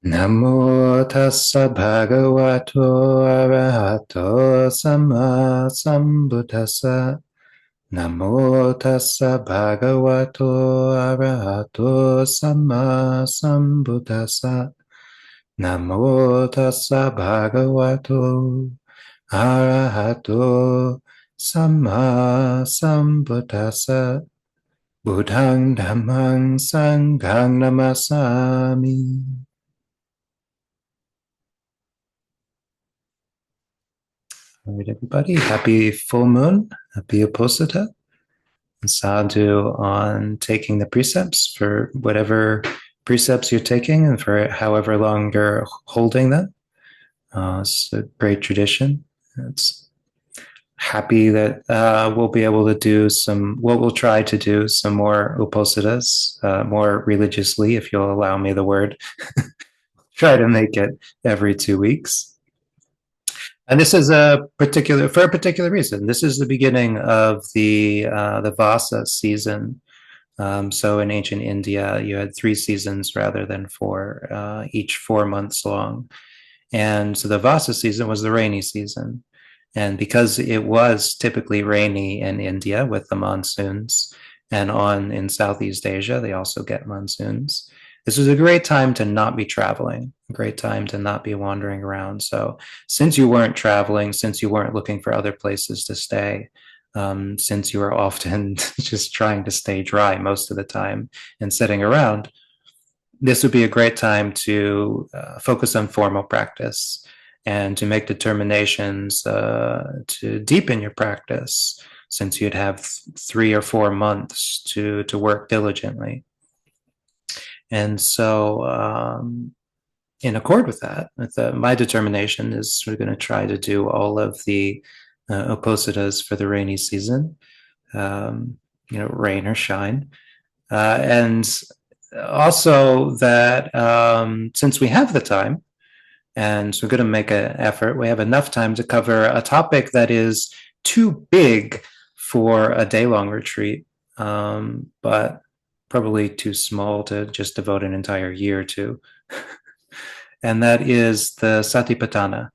Namo tassa bhagavato arahato samma sambuddhassa. Namo tassa bhagavato arahato samma sambuddhassa. Namo tassa bhagavato arahato samma sambuddhassa. Buddhang dhammang sanghang namasami. All right, everybody. Happy full moon. Happy Uposatha. And sadhu on taking the precepts for whatever precepts you're taking and for however long you're holding them. It's a great tradition. It's happy that we'll be able to do we'll try to do some more Uposathas more religiously, if you'll allow me the word. Try to make it every 2 weeks. And this is for a particular reason. This is the beginning of the Vasa season. So in ancient India, you had 3 seasons rather than four, each 4 months long. And so the Vasa season was the rainy season. And because it was typically rainy in India with the monsoons, and on in Southeast Asia, they also get monsoons. This was a great time to not be traveling, a great time to not be wandering around. So, since you weren't traveling, since you weren't looking for other places to stay, since you were often just trying to stay dry most of the time and sitting around, this would be a great time to focus on formal practice and to make determinations to deepen your practice, since you'd have 3 or 4 months to work diligently. And so, in accord with that, my determination is we're going to try to do all of the uposathas for the rainy season, rain or shine. And also that since we have the time, and we're going to make an effort, we have enough time to cover a topic that is too big for a day-long retreat, but probably too small to just devote an entire year to. And that is the Satipatthana.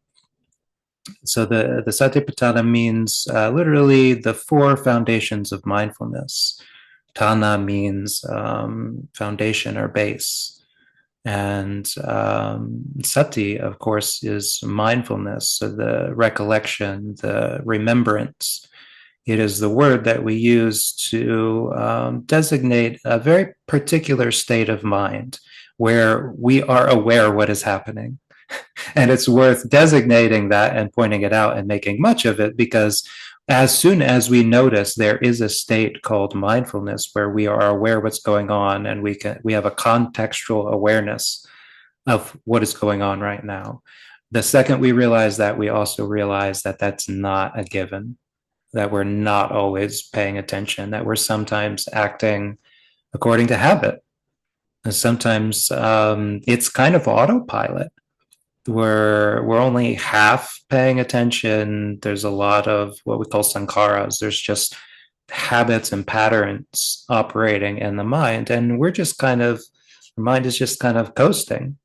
So the Satipatthana means literally the 4 foundations of mindfulness. Tana means foundation or base. And sati, of course, is mindfulness, so the recollection, the remembrance. It is the word that we use to designate a very particular state of mind where we are aware what is happening. And it's worth designating that and pointing it out and making much of it, because as soon as we notice there is a state called mindfulness where we are aware what's going on, and we have a contextual awareness of what is going on right now. The second we realize that, we also realize that that's not a given, that we're not always paying attention, that we're sometimes acting according to habit. And sometimes it's kind of autopilot. We're only half paying attention. There's a lot of what we call sankharas. There's just habits and patterns operating in the mind, and the mind is just kind of coasting.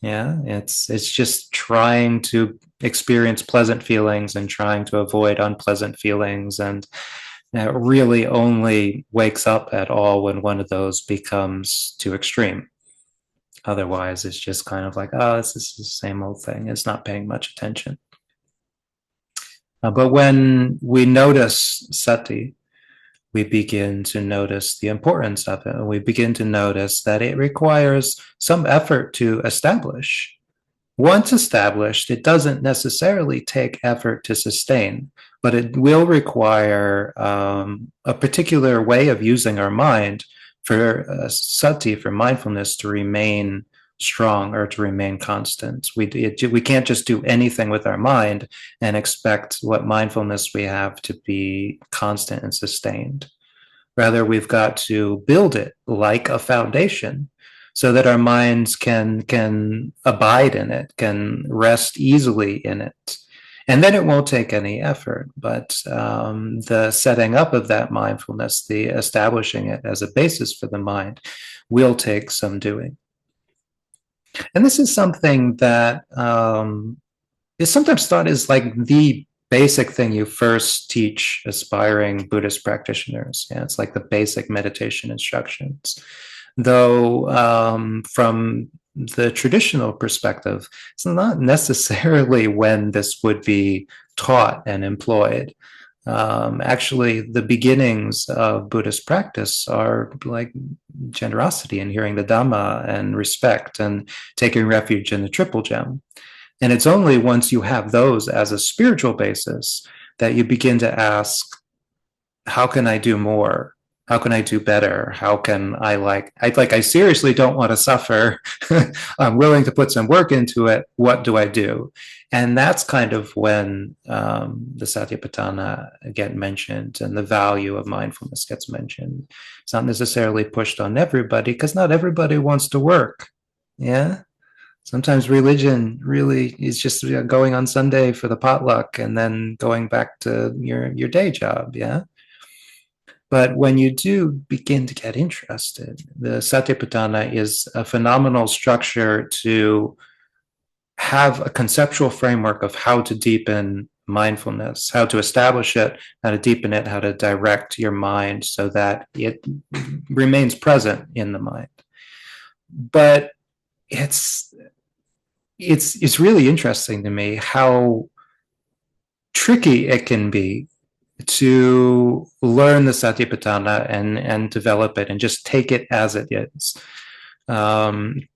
Yeah, it's just trying to experience pleasant feelings and trying to avoid unpleasant feelings, and it really only wakes up at all when one of those becomes too extreme. Otherwise, it's just kind of like, oh, this is the same old thing. It's not paying much attention. But when we notice sati, we begin to notice the importance of it. And we begin to notice that it requires some effort to establish. Once established, it doesn't necessarily take effort to sustain, but it will require a particular way of using our mind for sati, for mindfulness, to remain strong or to remain constant. We can't just do anything with our mind and expect what mindfulness we have to be constant and sustained. Rather, we've got to build it like a foundation so that our minds can abide in it, can rest easily in it. And then it won't take any effort, but the setting up of that mindfulness, the establishing it as a basis for the mind, will take some doing. And this is something that is sometimes thought is like the basic thing you first teach aspiring Buddhist practitioners. Yeah, it's like the basic meditation instructions. Though from the traditional perspective, it's not necessarily when this would be taught and employed. Actually, the beginnings of Buddhist practice are like generosity and hearing the Dhamma and respect and taking refuge in the Triple Gem. And it's only once you have those as a spiritual basis that you begin to ask, how can I do more? How can I do better? How can I seriously don't want to suffer. I'm willing to put some work into it. What do I do? And that's kind of when the Satipatthana get mentioned and the value of mindfulness gets mentioned. It's not necessarily pushed on everybody because not everybody wants to work. Yeah. Sometimes religion really is just going on Sunday for the potluck and then going back to your day job. Yeah. But when you do begin to get interested, the Satipatthana is a phenomenal structure to have a conceptual framework of how to deepen mindfulness, how to establish it, how to deepen it, how to direct your mind so that it remains present in the mind. But it's really interesting to me how tricky it can be to learn the Satipatthana and develop it and just take it as it is. And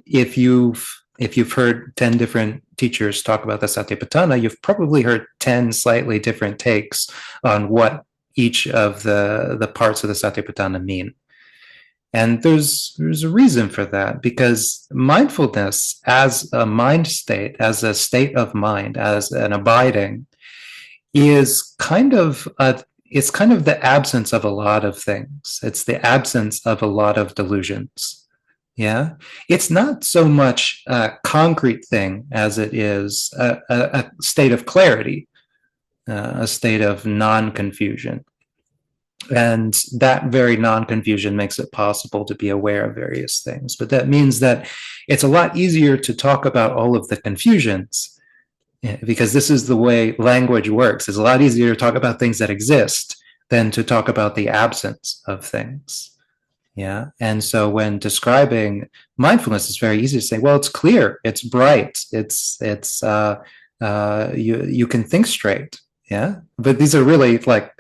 if you've heard 10 different teachers talk about the Satipatthana, you've probably heard 10 slightly different takes on what each of the parts of the Satipatthana mean. And there's a reason for that, because mindfulness as a mind state, as a state of mind, as an abiding, is it's kind of the absence of a lot of things. It's the absence of a lot of delusions. Yeah. It's not so much a concrete thing as it is a state of clarity, a state of non-confusion. And that very non-confusion makes it possible to be aware of various things. But that means that it's a lot easier to talk about all of the confusions, because this is the way language works. It's a lot easier to talk about things that exist than to talk about the absence of things. Yeah. And so when describing mindfulness, it's very easy to say, well, it's clear, it's bright, you can think straight. Yeah. But these are really like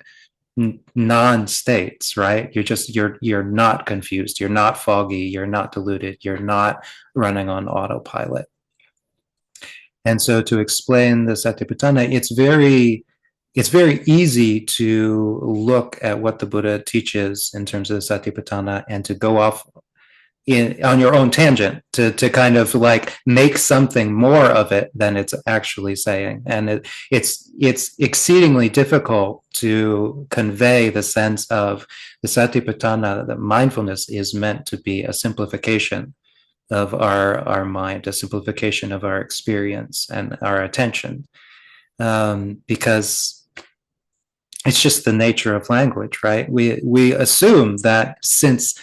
non-states, right? You're not confused, you're not foggy, you're not deluded, you're not running on autopilot. And so to explain the Satipatthana, it's very easy to look at what the Buddha teaches in terms of the Satipatthana and to go off on your own tangent, to kind of like make something more of it than it's actually saying. And it's exceedingly difficult to convey the sense of the Satipatthana, that mindfulness is meant to be a simplification of our mind, a simplification of our experience and our attention, because it's just the nature of language, right? We assume that since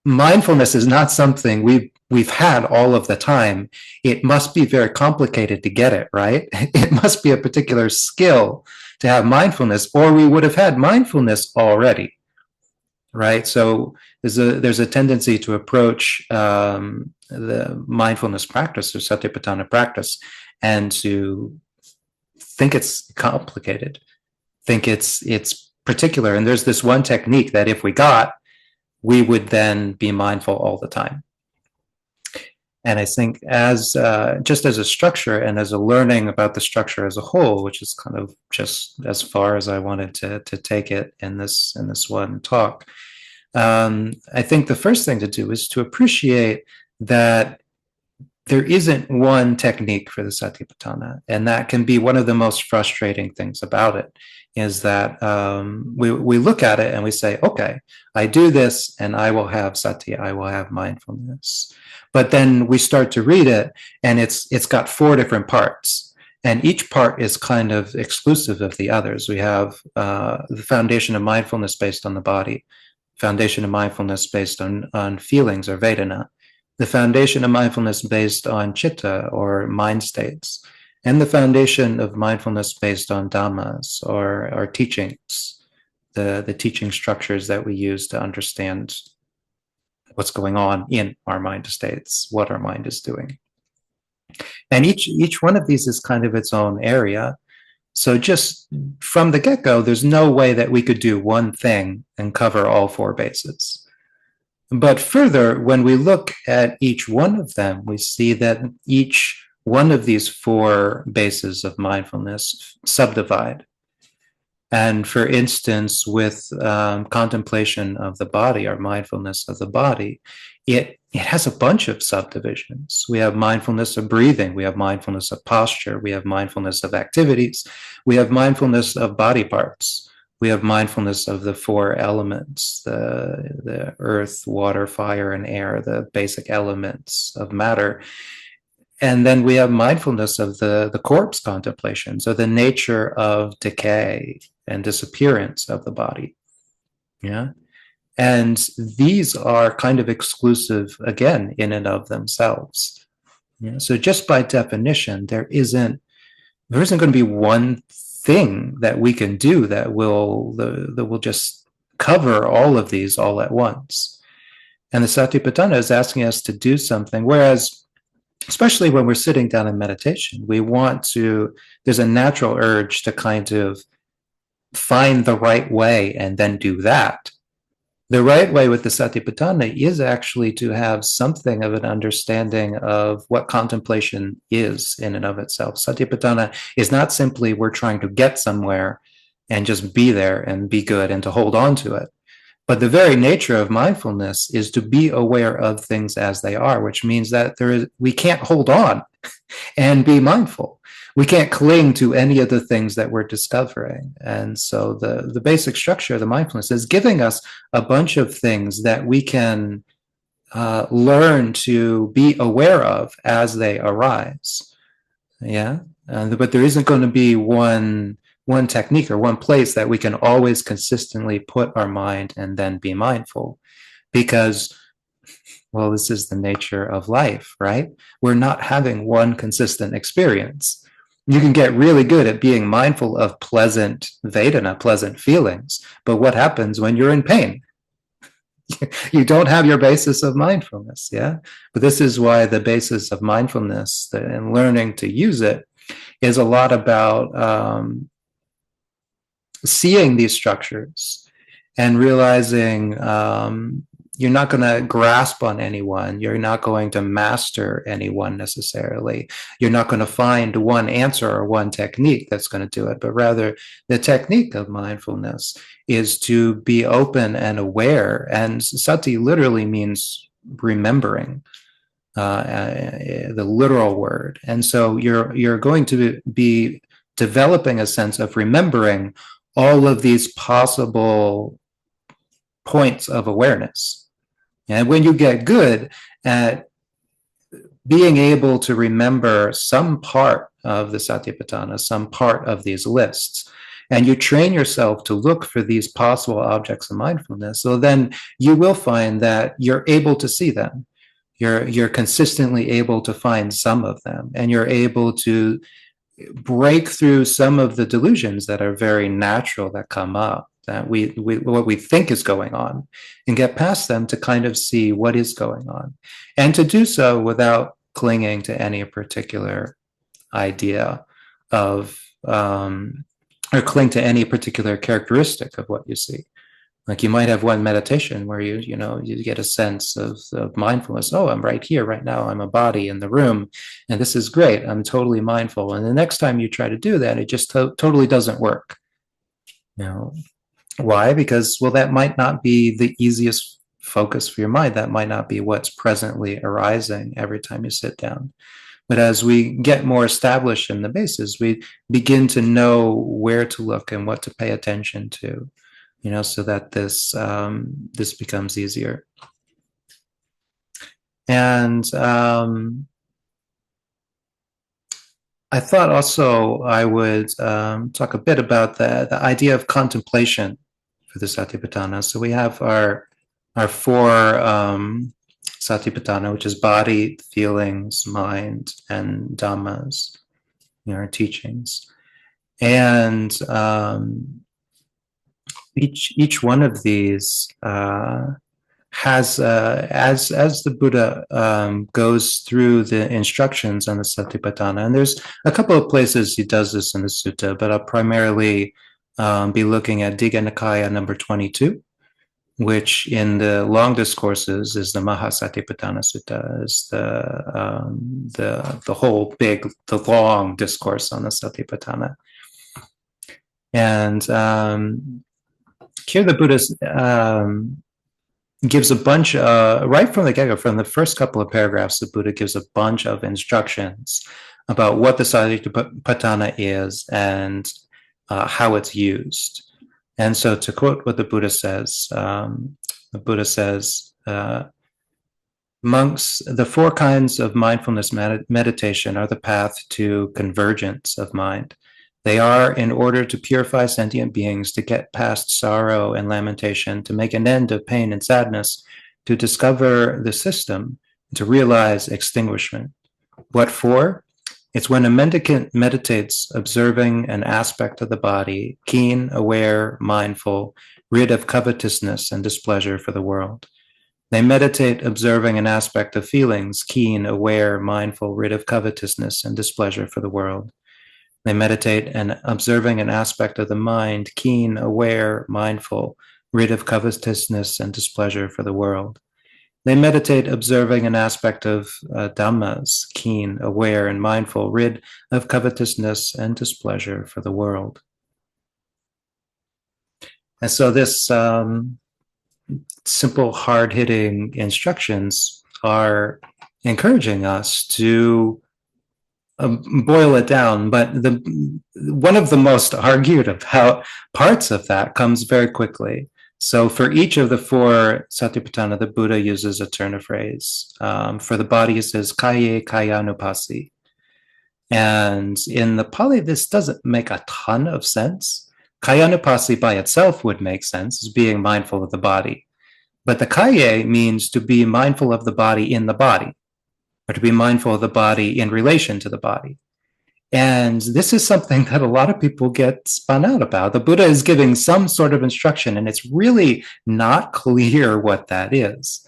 mindfulness is not something we've had all of the time, it must be very complicated to get it, right? It must be a particular skill to have mindfulness, or we would have had mindfulness already, right? So there's a tendency to approach the mindfulness practice or Satipatthana practice and to think it's complicated, think it's particular. And there's this one technique that if we got, we would then be mindful all the time. And I think as just as a structure and as a learning about the structure as a whole, which is kind of just as far as I wanted to take it in this one talk, I think the first thing to do is to appreciate that there isn't one technique for the Satipatthana, and that can be one of the most frustrating things about it, is that we look at it and we say, okay, I do this and I will have sati, I will have mindfulness. But then we start to read it and it's got 4 different parts, and each part is kind of exclusive of the others. We have the foundation of mindfulness based on the body, foundation of mindfulness based on feelings or Vedana, the foundation of mindfulness based on chitta or mind states, and the foundation of mindfulness based on dhammas or teachings, the teaching structures that we use to understand what's going on in our mind states, what our mind is doing. And each one of these is kind of its own area. So just from the get-go, there's no way that we could do one thing and cover all four bases. But further, when we look at each one of them, we see that each one of these four bases of mindfulness subdivide. And for instance, with contemplation of the body, or mindfulness of the body, it has a bunch of subdivisions. We have mindfulness of breathing, we have mindfulness of posture, we have mindfulness of activities, we have mindfulness of body parts, we have mindfulness of the four elements, the earth, water, fire, and air, the basic elements of matter. And then we have mindfulness of the corpse contemplation, so the nature of decay and disappearance of the body. Yeah. And these are kind of exclusive, again, in and of themselves. Yeah? So just by definition, there isn't going to be one thing that we can do that will just cover all of these all at once. And the Satipatthana is asking us to do something, whereas especially when we're sitting down in meditation, there's a natural urge to kind of find the right way and then do that. The right way with the Satipatthana is actually to have something of an understanding of what contemplation is in and of itself. Satipatthana is not simply we're trying to get somewhere and just be there and be good and to hold on to it. But the very nature of mindfulness is to be aware of things as they are, which means that we can't hold on and be mindful. We can't cling to any of the things that we're discovering. And so the basic structure of the mindfulness is giving us a bunch of things that we can learn to be aware of as they arise. Yeah. But there isn't going to be one technique or one place that we can always consistently put our mind and then be mindful, because, well, this is the nature of life, right? We're not having one consistent experience. You can get really good at being mindful of pleasant Vedana, pleasant feelings, but what happens when you're in pain? You don't have your basis of mindfulness, yeah? But this is why the basis of mindfulness and learning to use it is a lot about seeing these structures and realizing you're not going to grasp on anyone. You're not going to master anyone necessarily. You're not going to find one answer or one technique that's going to do it, but rather the technique of mindfulness is to be open and aware. And sati literally means remembering, the literal word. And so you're going to be developing a sense of remembering all of these possible points of awareness. And when you get good at being able to remember some part of the Satipatthana, some part of these lists, and you train yourself to look for these possible objects of mindfulness, so then you will find that you're able to see them. You're consistently able to find some of them, and you're able to break through some of the delusions that are very natural that come up, that what we think is going on, and get past them to kind of see what is going on, and to do so without clinging to any particular idea of or cling to any particular characteristic of what you see. Like you might have one meditation where you get a sense of mindfulness. Oh, I'm right here, right now. I'm a body in the room, and this is great. I'm totally mindful. And the next time you try to do that, it just totally doesn't work. Why? Because, well, that might not be the easiest focus for your mind. That might not be what's presently arising every time you sit down. But as we get more established in the bases, we begin to know where to look and what to pay attention to, so that this becomes easier. And I thought also I would talk a bit about the idea of contemplation for the Satipatthana. So we have our our four Satipatthana, which is body, feelings, mind, and dhammas, our teachings. And each one of these has, as the Buddha goes through the instructions on the Satipatthana, and there's a couple of places he does this in the sutta, but I'll primarily be looking at Digha Nikaya number 22, which in the long discourses is the Mahasatipatthana Sutta, is the whole big, the long discourse on the Satipatthana. And here the Buddha gives a bunch, right from the get-go, from the first couple of paragraphs, the Buddha gives a bunch of instructions about what the Satipatthana is and how it's used. And so to quote what the Buddha says, monks, the four kinds of mindfulness meditation are the path to convergence of mind. They are in order to purify sentient beings, to get past sorrow and lamentation, to make an end of pain and sadness, to discover the system, to realize extinguishment. What for? It's when a mendicant meditates, observing an aspect of the body, keen, aware, mindful, rid of covetousness and displeasure for the world. They meditate, observing an aspect of feelings, keen, aware, mindful, rid of covetousness and displeasure for the world. They meditate and observing an aspect of the mind, keen, aware, mindful, rid of covetousness and displeasure for the world. They meditate observing an aspect of dhammas, keen, aware, and mindful, rid of covetousness and displeasure for the world. And so this simple, hard-hitting instructions are encouraging us to boil it down, but one of the most argued about parts of that comes very quickly. So for each of the four Satipatthana, the Buddha uses a turn of phrase. For the body, he says, kaye kayanupasi. And in the Pali, this doesn't make a ton of sense. Kayanupasi by itself would make sense, as being mindful of the body. But the kaye means to be mindful of the body in the body, or to be mindful of the body in relation to the body. And this is something that a lot of people get spun out about. The Buddha is giving some sort of instruction, and it's really not clear what that is.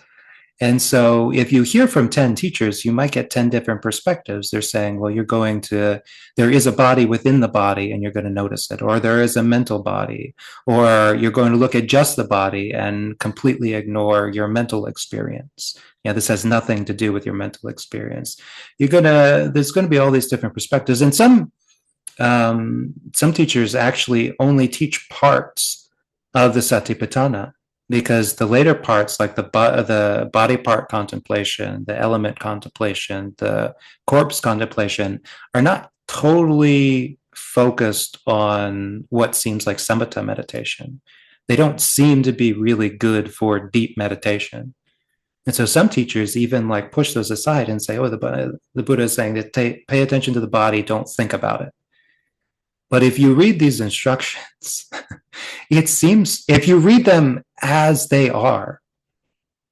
And so if you hear from 10 teachers, you might get 10 different perspectives. They're saying, well, there is a body within the body and you're going to notice it, or there is a mental body, or you're going to look at just the body and completely ignore your mental experience. Yeah, this has nothing to do with your mental experience. There's going to be all these different perspectives. And some teachers actually only teach parts of the Satipatthana, because the later parts, like the body part contemplation, the element contemplation, the corpse contemplation, are not totally focused on what seems like samatha meditation. They don't seem to be really good for deep meditation. And so some teachers even like push those aside and say, oh, the Buddha is saying that pay attention to the body, don't think about it. But if you read these instructions, it seems, if you read them as they are,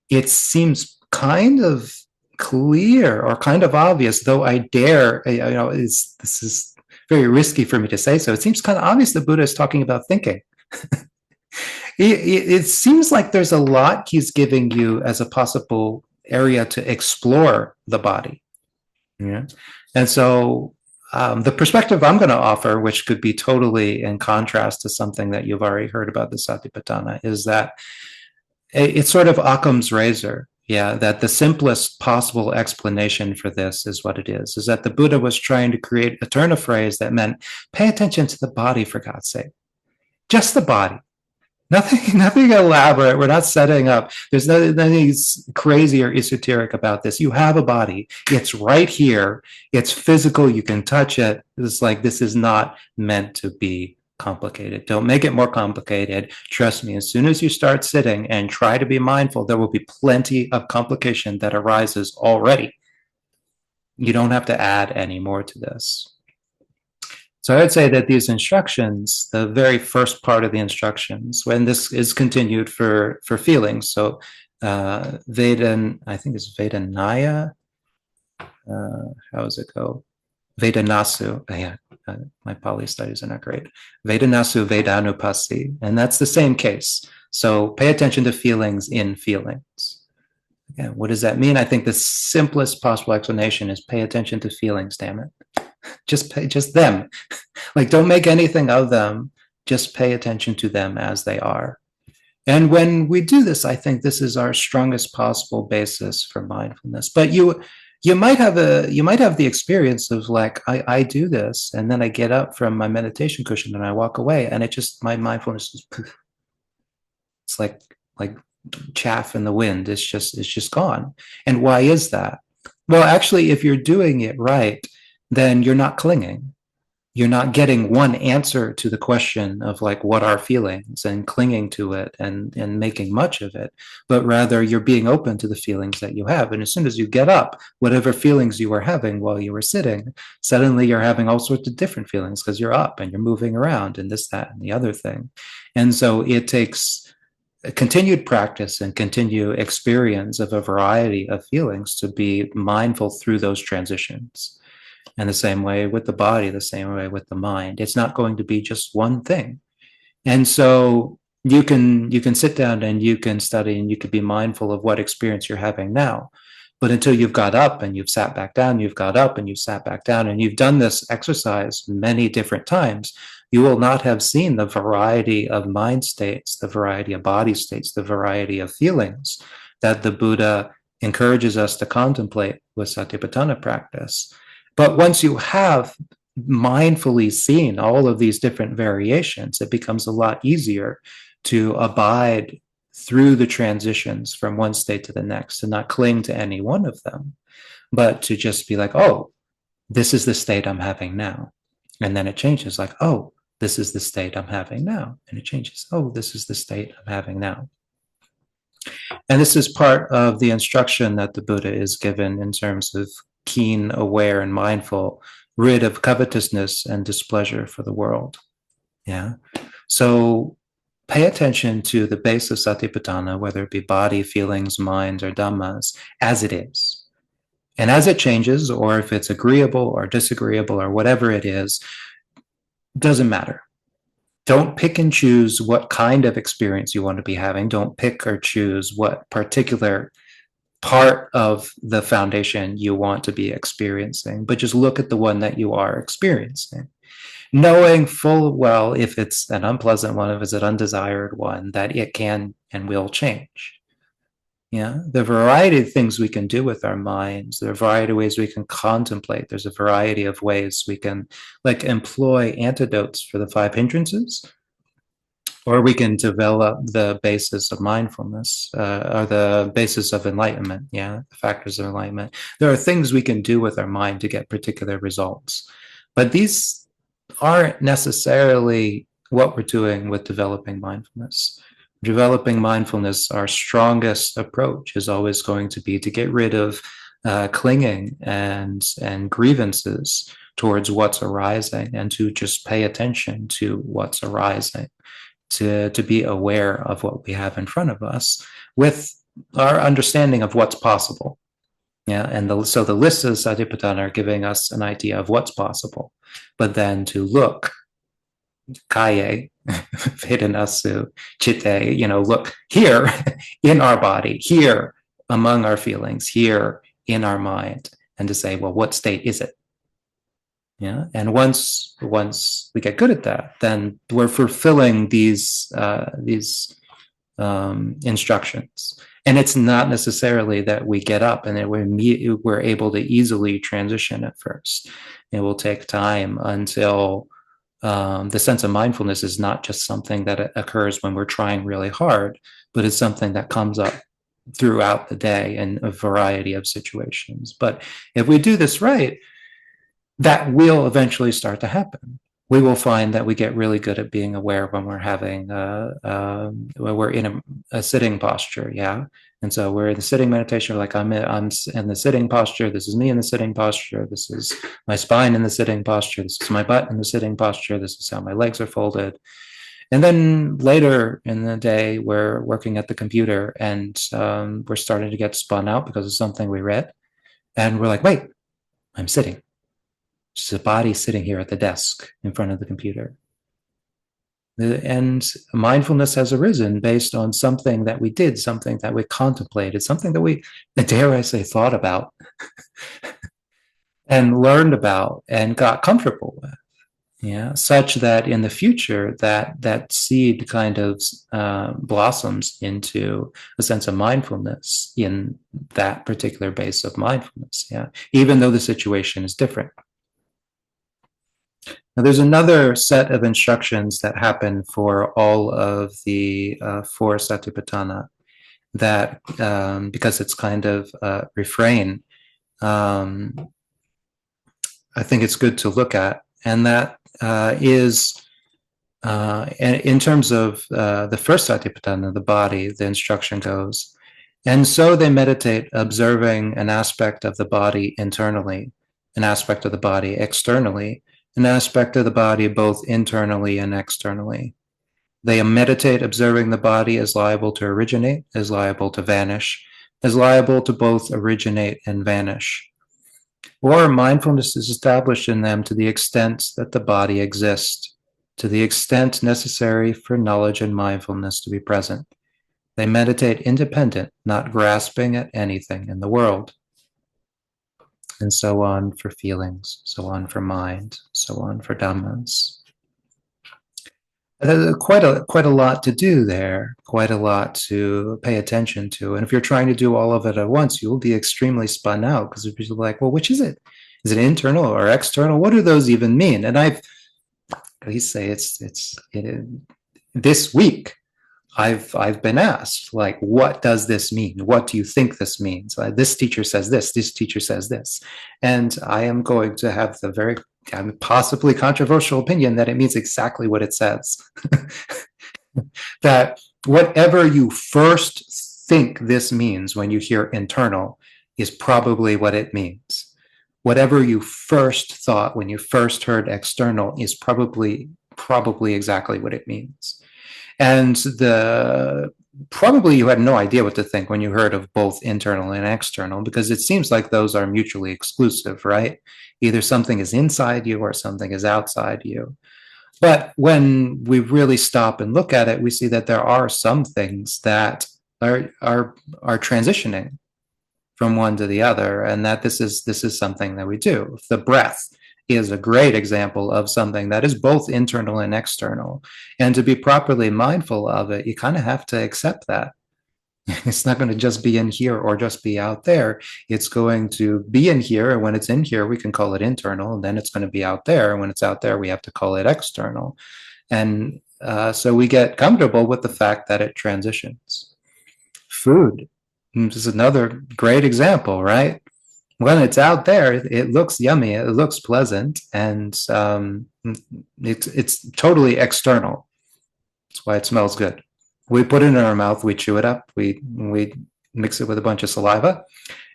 it seems kind of clear or kind of obvious, though I dare, this is very risky for me to say so. It seems kind of obvious the Buddha is talking about thinking. It seems like there's a lot he's giving you as a possible area to explore the body. Yeah. And so the perspective I'm going to offer, which could be totally in contrast to something that you've already heard about the Satipatthana, is that it's sort of Occam's razor. Yeah, that the simplest possible explanation for this is what it is that the Buddha was trying to create a turn of phrase that meant pay attention to the body, for God's sake. Just the body. Nothing elaborate. We're not setting up. There's nothing crazy or esoteric about this. You have a body. It's right here. It's physical. You can touch it. It's like, this is not meant to be complicated. Don't make it more complicated. Trust me, as soon as you start sitting and try to be mindful, there will be plenty of complication that arises already. You don't have to add any more to this. So I would say that these instructions, the very first part of the instructions, when this is continued for feelings, so Vedan, I think it's Vedanaya. How does it go? Vedanasu. Yeah, my Pali studies are not great. Vedanasu Vedanupasi. And that's the same case. So pay attention to feelings in feelings. Again, what does that mean? I think the simplest possible explanation is pay attention to feelings, damn it. Just them. Like, don't make anything of them. Just pay attention to them as they are. And when we do this, I think this is our strongest possible basis for mindfulness. But you might have the experience of like, I do this, and then I get up from my meditation cushion and I walk away, and it just, my mindfulness is poof. It's like chaff in the wind. It's just gone. And why is that? Well, actually, if you're doing it right, then you're not clinging. You're not getting one answer to the question of like, what are feelings, and clinging to it and making much of it, but rather you're being open to the feelings that you have. And as soon as you get up, whatever feelings you were having while you were sitting, suddenly you're having all sorts of different feelings because you're up and you're moving around and this, that, and the other thing. And so it takes continued practice and continued experience of a variety of feelings to be mindful through those transitions. And the same way with the body, the same way with the mind. It's not going to be just one thing. And so you can sit down and you can study and you can be mindful of what experience you're having now. But until you've got up and you've sat back down, you've got up and you've sat back down, and you've done this exercise many different times, you will not have seen the variety of mind states, the variety of body states, the variety of feelings that the Buddha encourages us to contemplate with Satipatthana practice. But once you have mindfully seen all of these different variations, it becomes a lot easier to abide through the transitions from one state to the next, and not cling to any one of them, but to just be like, oh, this is the state I'm having now. And then it changes, like, oh, this is the state I'm having now. And it changes, oh, this is the state I'm having now. And this is part of the instruction that the Buddha is given in terms of keen, aware, and mindful, rid of covetousness and displeasure for the world. Yeah. So pay attention to the base of Satipatthana, whether it be body, feelings, mind, or dhammas, as it is. And as it changes, or if it's agreeable or disagreeable or whatever it is, doesn't matter. Don't pick and choose what kind of experience you want to be having. Don't pick or choose what particular part of the foundation you want to be experiencing, but just look at the one that you are experiencing, knowing full well if it's an unpleasant one, if it's an undesired one, that it can and will change. Yeah, the variety of things we can do with our minds, there are a variety of ways we can contemplate. There's a variety of ways we can like employ antidotes for the five hindrances, or we can develop the basis of mindfulness, or the basis of enlightenment. Yeah, the factors of enlightenment. There are things we can do with our mind to get particular results, but these aren't necessarily what we're doing with developing mindfulness. Developing mindfulness, our strongest approach is always going to be to get rid of clinging and grievances towards what's arising, and to just pay attention to what's arising, to be aware of what we have in front of us with our understanding of what's possible. Yeah, and so the lists of Satipatthana are giving us an idea of what's possible, but then to look, kaye, vedanasu, chitte, look here in our body, here among our feelings, here in our mind, and to say, well, what state is it? Yeah, and once we get good at that, then we're fulfilling these instructions. And it's not necessarily that we get up and that we're able to easily transition at first. It will take time until the sense of mindfulness is not just something that occurs when we're trying really hard, but it's something that comes up throughout the day in a variety of situations. But if we do this right, that will eventually start to happen. We will find that we get really good at being aware when we're having when we're in a sitting posture. Yeah. And so we're in the sitting meditation, we're like, I'm in the sitting posture. This is me in the sitting posture. This is my spine in the sitting posture. This is my butt in the sitting posture. This is how my legs are folded. And then later in the day, we're working at the computer and we're starting to get spun out because of something we read. And we're like, wait, I'm sitting. Just a body sitting here at the desk in front of the computer. And mindfulness has arisen based on something that we did, something that we contemplated, something that we, dare I say, thought about and learned about and got comfortable with. Yeah, such that in the future that seed kind of blossoms into a sense of mindfulness in that particular base of mindfulness. Yeah, even though the situation is different. Now, there's another set of instructions that happen for all of the four Satipatthana that, because it's kind of refrain, um, I think it's good to look at, and that is in terms of the first Satipatthana, the body, the instruction goes, and so they meditate, observing an aspect of the body internally, an aspect of the body externally, an aspect of the body both internally and externally. They meditate, observing the body as liable to originate, as liable to vanish, as liable to both originate and vanish. Or mindfulness is established in them to the extent that the body exists, to the extent necessary for knowledge and mindfulness to be present. They meditate independent, not grasping at anything in the world. And so on for feelings, so on for mind, so on for dhammas. There's quite a lot to do there, quite a lot to pay attention to. And if you're trying to do all of it at once, you'll be extremely spun out because you're like, well, which is it? Is it internal or external? What do those even mean? And I say this week I've been asked, like, what does this mean? What do you think this means? This teacher says this teacher says this. And I am going to have the very possibly controversial opinion that it means exactly what it says. That whatever you first think this means when you hear internal is probably what it means. Whatever you first thought when you first heard external is probably exactly what it means. And probably you had no idea what to think when you heard of both internal and external, because it seems like those are mutually exclusive, right? Either something is inside you or something is outside you. But when we really stop and look at it, we see that there are some things that are transitioning from one to the other, and that this is something that we do. The breath is a great example of something that is both internal and external. And to be properly mindful of it, you kind of have to accept that. It's not going to just be in here or just be out there. It's going to be in here. And when it's in here, we can call it internal. And then it's going to be out there. And when it's out there, we have to call it external. And so we get comfortable with the fact that it transitions. Food is another great example, right? When it's out there, it looks yummy, it looks pleasant, and it's totally external. That's why it smells good. We put it in our mouth, we chew it up, we mix it with a bunch of saliva,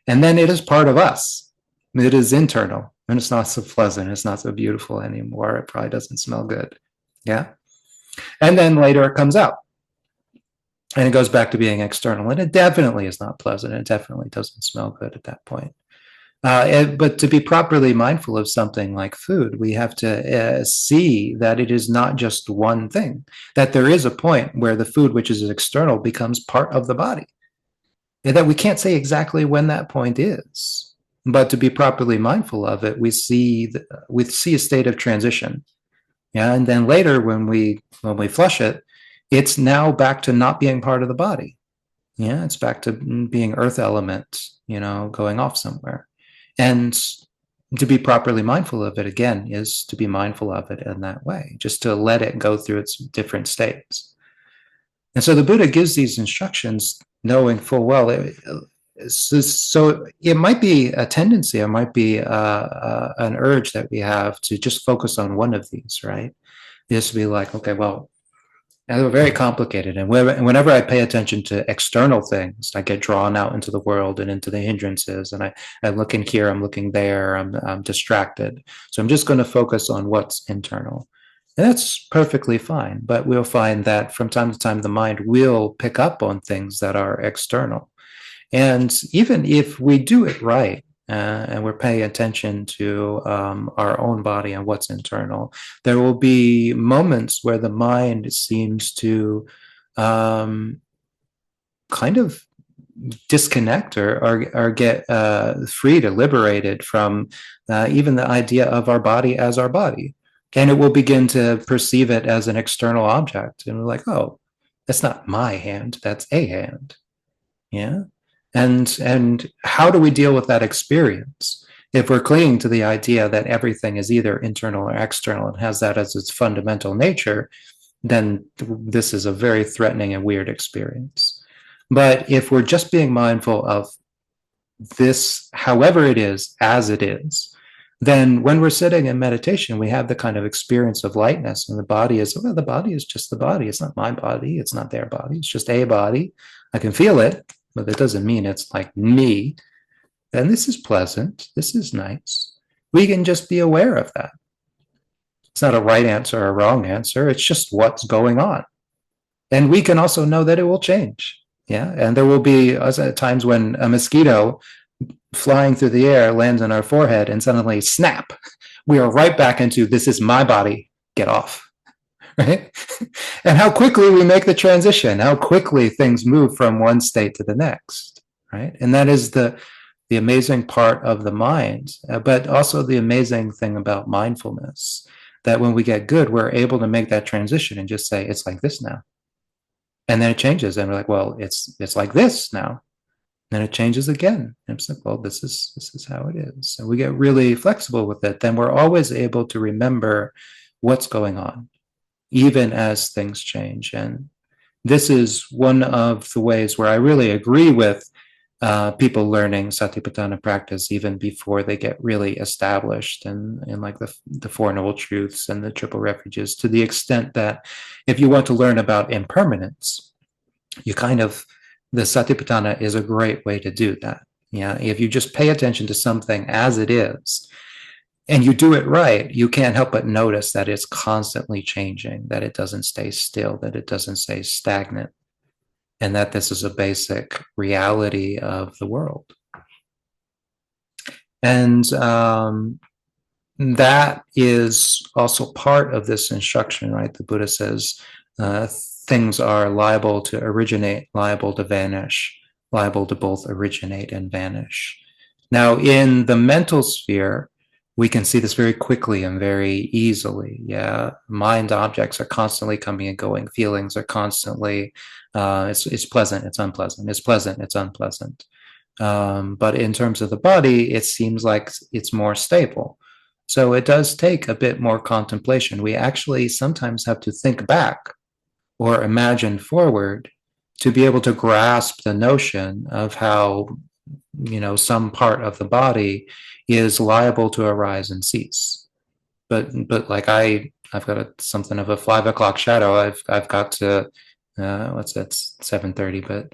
and then it is part of us. It is internal, and it's not so pleasant, it's not so beautiful anymore, it probably doesn't smell good. Yeah? And then later it comes out. And it goes back to being external, and it definitely is not pleasant, it definitely doesn't smell good at that point. But to be properly mindful of something like food, we have to see that it is not just one thing, that there is a point where the food, which is external, becomes part of the body, and that we can't say exactly when that point is. But to be properly mindful of it, we see a state of transition. Yeah, and then later when we flush it, it's now back to not being part of the body. Yeah, it's back to being earth element, going off somewhere. And to be properly mindful of it, again, is to be mindful of it in that way, just to let it go through its different states. And so the Buddha gives these instructions knowing full well. So it might be a tendency, it might be an urge that we have to just focus on one of these, right? Just to be like, okay, well, and they're very complicated. And whenever I pay attention to external things, I get drawn out into the world and into the hindrances. And I look in here, I'm looking there, I'm distracted. So I'm just going to focus on what's internal. And that's perfectly fine. But we'll find that from time to time, the mind will pick up on things that are external. And even if we do it right, and we're paying attention to our own body and what's internal, there will be moments where the mind seems to um, kind of disconnect or get freed or liberated from even the idea of our body as our body. And it will begin to perceive it as an external object. And we're like, oh, that's not my hand, that's a hand. Yeah. And how do we deal with that experience? If we're clinging to the idea that everything is either internal or external and has that as its fundamental nature, then this is a very threatening and weird experience. But if we're just being mindful of this, however it is, as it is, then when we're sitting in meditation, we have the kind of experience of lightness, and the body is, well, the body is just the body. It's not my body. It's not their body. It's just a body. I can feel it, but that doesn't mean it's like me. And this is pleasant. This is nice. We can just be aware of that. It's not a right answer or a wrong answer. It's just what's going on. And we can also know that it will change. Yeah. And there will be times when a mosquito flying through the air lands on our forehead and suddenly snap, we are right back into this is my body, get off. Right? And how quickly we make the transition, how quickly things move from one state to the next. Right. And that is the amazing part of the mind, but also the amazing thing about mindfulness, that when we get good, we're able to make that transition and just say, it's like this now. And then it changes. And we're like, well, it's like this now. And then it changes again. And it's like, well, this is how it is. And we get really flexible with it. Then we're always able to remember what's going on, even as things change. And this is one of the ways where I really agree with people learning Satipatthana practice even before they get really established in like the Four Noble Truths and the Triple Refuges, to the extent that if you want to learn about impermanence, you kind of, the Satipatthana is a great way to do that. Yeah, if you just pay attention to something as it is, and you do it right, you can't help but notice that it's constantly changing, that it doesn't stay still, that it doesn't stay stagnant, and that this is a basic reality of the world. And that is also part of this instruction, right? The Buddha says things are liable to originate, liable to vanish, liable to both originate and vanish. Now, in the mental sphere, we can see this very quickly and very easily. Yeah, mind objects are constantly coming and going. Feelings are constantly, it's pleasant, it's unpleasant. It's pleasant, it's unpleasant. But in terms of the body, it seems like it's more stable. So it does take a bit more contemplation. We actually sometimes have to think back or imagine forward to be able to grasp the notion of how, some part of the body is liable to arise and cease. But like I've got something of a 5 o'clock shadow. I've got to what's that, 7:30, but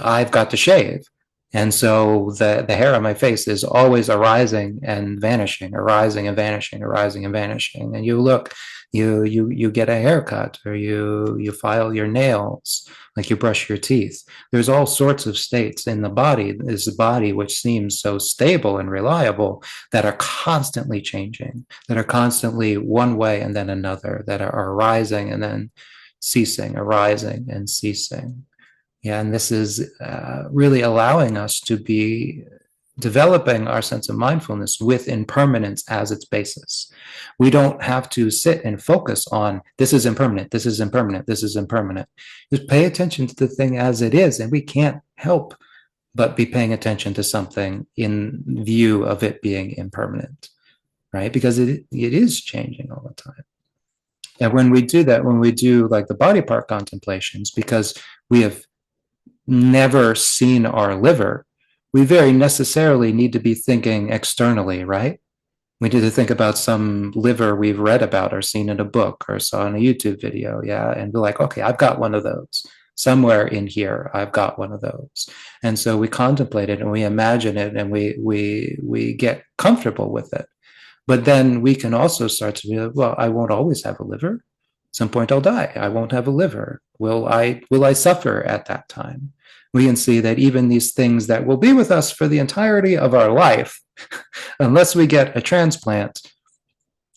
I've got to shave. And so the hair on my face is always arising and vanishing, arising and vanishing, arising and vanishing. And you look, you get a haircut, or you file your nails, like you brush your teeth. There's all sorts of states in the body. Is the body which seems so stable and reliable that are constantly changing, that are constantly one way and then another, that are arising and then ceasing, arising and ceasing. Yeah, and this is really allowing us to be developing our sense of mindfulness with impermanence as its basis. We don't have to sit and focus on this is impermanent, this is impermanent, this is impermanent. Just pay attention to the thing as it is, and we can't help but be paying attention to something in view of it being impermanent, right? Because it is changing all the time. And when we do that, when we do like the body part contemplations, because we have never seen our liver, we very necessarily need to be thinking externally, right? We need to think about some liver we've read about or seen in a book or saw in a YouTube video, yeah, and be like, okay, I've got one of those. Somewhere in here, I've got one of those. And so we contemplate it and we imagine it and we get comfortable with it. But then we can also start to be like, well, I won't always have a liver. At some point I'll die. I won't have a liver. Will I suffer at that time? We can see that even these things that will be with us for the entirety of our life, unless we get a transplant,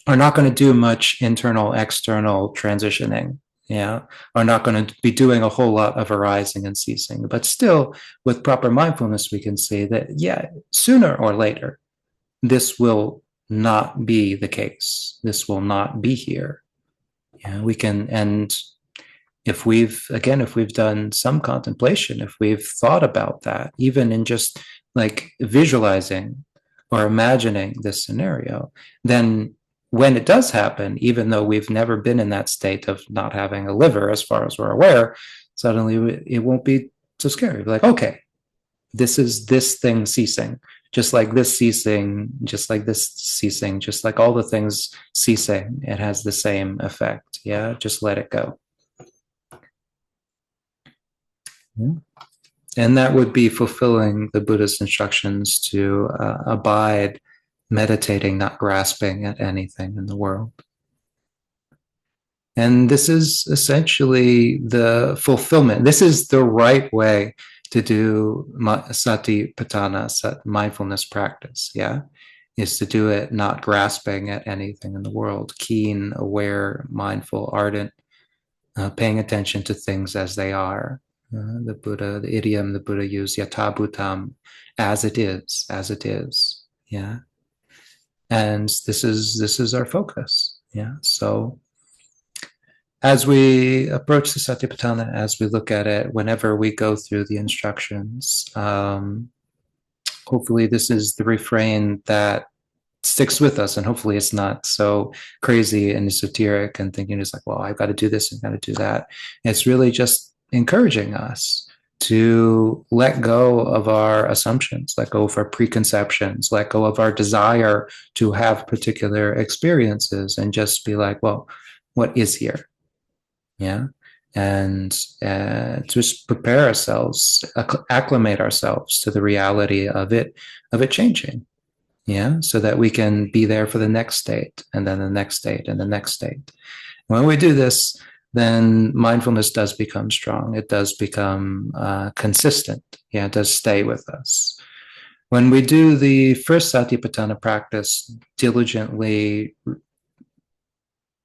are not going to do much internal, external transitioning. Yeah, are not going to be doing a whole lot of arising and ceasing. But still, with proper mindfulness, we can see that, yeah, sooner or later, this will not be the case. This will not be here. Yeah, we can, and if we've done some contemplation, if we've thought about that, even in just like visualizing or imagining this scenario, then when it does happen, even though we've never been in that state of not having a liver, as far as we're aware, suddenly it won't be so scary. Like, okay, this is this thing ceasing, just like this ceasing, just like this ceasing, just like all the things ceasing. It has the same effect. Yeah, just let it go. Yeah. And that would be fulfilling the Buddha's instructions to abide, meditating, not grasping at anything in the world. And this is essentially the fulfillment. This is the right way to do Satipatthana, mindfulness practice. Yeah, is to do it not grasping at anything in the world, keen, aware, mindful, ardent, paying attention to things as they are. The idiom the Buddha used, yatha bhutam, as it is, as it is. Yeah, and this is our focus. Yeah, so as we approach the Satipatthana, as we look at it, whenever we go through the instructions, hopefully this is the refrain that sticks with us, and hopefully it's not so crazy and esoteric and thinking it's like, well, I've got to do this and got to do that. It's really just encouraging us to let go of our assumptions, let go of our preconceptions, let go of our desire to have particular experiences, and just be like, well, what is here? Yeah. And just prepare ourselves, acclimate ourselves to the reality of it changing. Yeah, so that we can be there for the next state, and then the next state, and the next state. When we do this, then mindfulness does become strong. It does become consistent. Yeah, it does stay with us. When we do the first Satipatthana practice diligently,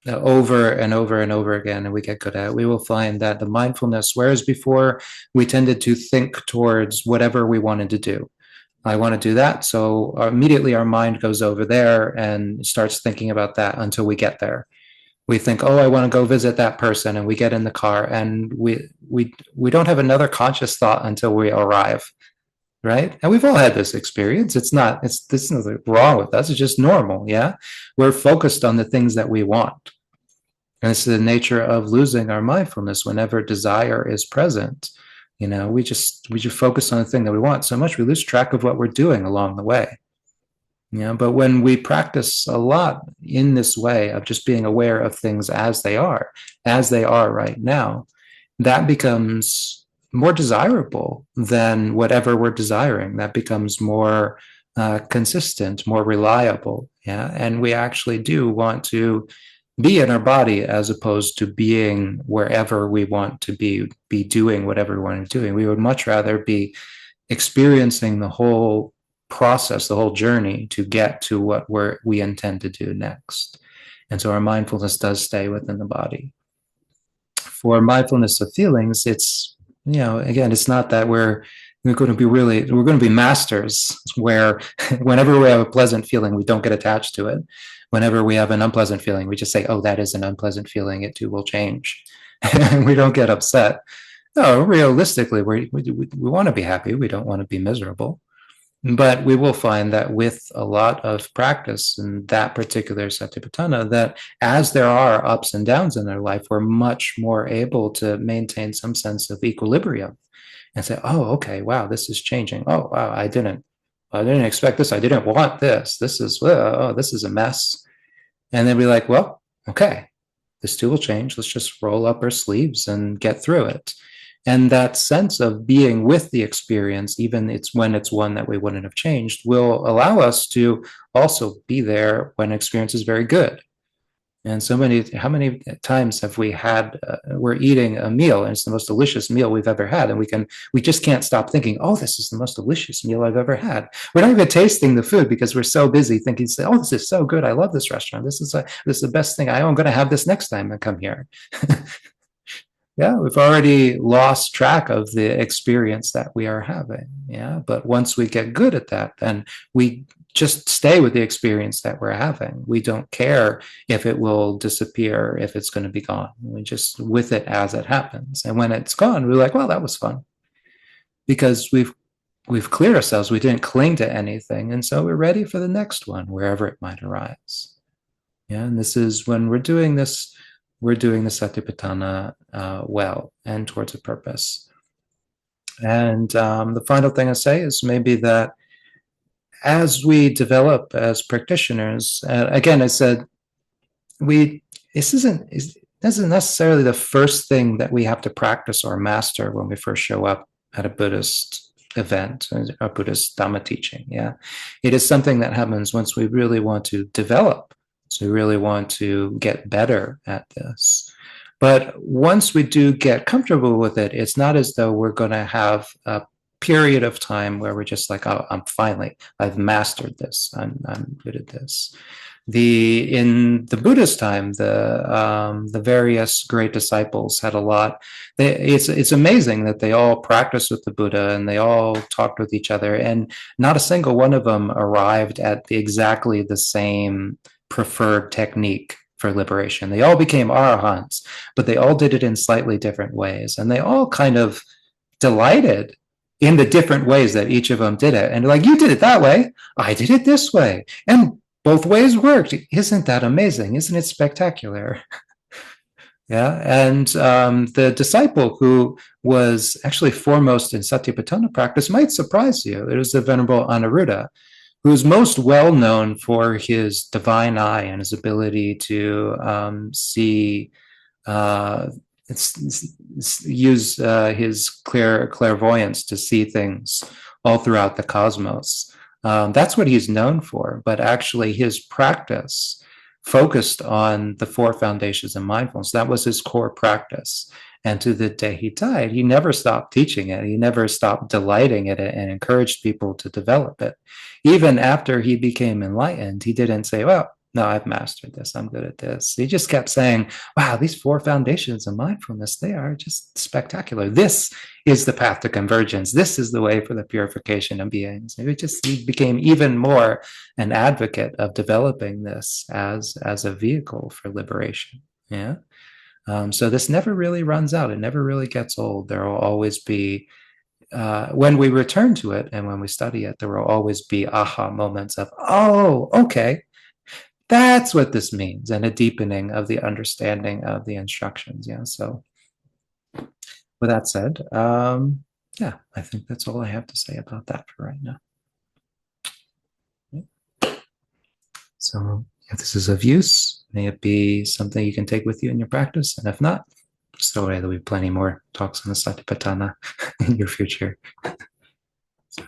over and over and over again, and we get good at it, we will find that the mindfulness, whereas before we tended to think towards whatever we wanted to do, I want to do that. So immediately our mind goes over there and starts thinking about that until we get there. We think, oh, I want to go visit that person, and we get in the car, and we don't have another conscious thought until we arrive, right? And we've all had this experience. There's nothing wrong with us. It's just normal. Yeah, we're focused on the things that we want, and it's the nature of losing our mindfulness whenever desire is present. We just focus on the thing that we want so much we lose track of what we're doing along the way. But when we practice a lot in this way of just being aware of things as they are right now, that becomes more desirable than whatever we're desiring. That becomes more consistent, more reliable. Yeah, and we actually do want to be in our body as opposed to being wherever we want to be doing whatever we want to be doing. We would much rather be experiencing the whole process, the whole journey to get to what we intend to do next. And so our mindfulness does stay within the body. For mindfulness of feelings, it's, again, it's not that we're going to be masters where whenever we have a pleasant feeling, we don't get attached to it. Whenever we have an unpleasant feeling, we just say, oh, that is an unpleasant feeling. It too will change. And we don't get upset. No, realistically, we want to be happy. We don't want to be miserable. But we will find that with a lot of practice in that particular Satipatthana, that as there are ups and downs in their life, we're much more able to maintain some sense of equilibrium and say, oh, okay, wow, this is changing. Oh, wow, I didn't expect this. I didn't want this. This is a mess. And then be like, well, okay, this too will change. Let's just roll up our sleeves and get through it. And that sense of being with the experience, even it's one that we wouldn't have changed, will allow us to also be there when experience is very good. And how many times have we had, we're eating a meal and it's the most delicious meal we've ever had. And we just can't stop thinking, oh, this is the most delicious meal I've ever had. We're not even tasting the food because we're so busy thinking, oh, this is so good. I love this restaurant. This is the best thing. I'm going to have this next time I come here. Yeah, we've already lost track of the experience that we are having. Yeah, but once we get good at that, then we just stay with the experience that we're having. We don't care if it will disappear, if it's going to be gone. We just with it as it happens. And when it's gone, we're like, well, that was fun because we've cleared ourselves. We didn't cling to anything, and so we're ready for the next one, wherever it might arise. Yeah, and this is when we're doing this. We're doing the Satipatthana well and towards a purpose. And the final thing I say is maybe that as we develop as practitioners, again, I said this isn't necessarily the first thing that we have to practice or master when we first show up at a Buddhist event, a Buddhist Dhamma teaching. Yeah, it is something that happens once we really want to develop. So we really want to get better at this. But once we do get comfortable with it, it's not as though we're going to have a period of time where we're just like, oh, I've mastered this. I'm good at this. In the Buddhist time, the various great disciples had a lot. It's amazing that they all practiced with the Buddha and they all talked with each other, and not a single one of them arrived at exactly the same preferred technique for liberation. They all became arahants, but they all did it in slightly different ways, and they all kind of delighted in the different ways that each of them did it. And like, you did it that way, I did it this way, and both ways worked. Isn't that amazing? Isn't it spectacular? Yeah, and the disciple who was actually foremost in Satipatthana practice might surprise you. It was the Venerable Anuruddha, who's most well known for his divine eye and his ability to see, use his clairvoyance to see things all throughout the cosmos. That's what he's known for, but actually his practice focused on the four foundations of mindfulness. That was his core practice. And to the day he died, he never stopped teaching it. He never stopped delighting in it and encouraged people to develop it. Even after he became enlightened, he didn't say, well, no, I've mastered this. I'm good at this. He just kept saying, wow, these four foundations of mindfulness, they are just spectacular. This is the path to convergence. This is the way for the purification of beings. He became even more an advocate of developing this as a vehicle for liberation. Yeah. So this never really runs out. It never really gets old. There will always be, when we return to it and when we study it, there will always be aha moments of, oh, okay, that's what this means, and a deepening of the understanding of the instructions. Yeah. So with that said, yeah, I think that's all I have to say about that for right now. So if this is of use, may it be something you can take with you in your practice. And if not, just throw away. There'll be plenty more talks on the Satipatthana in your future. So,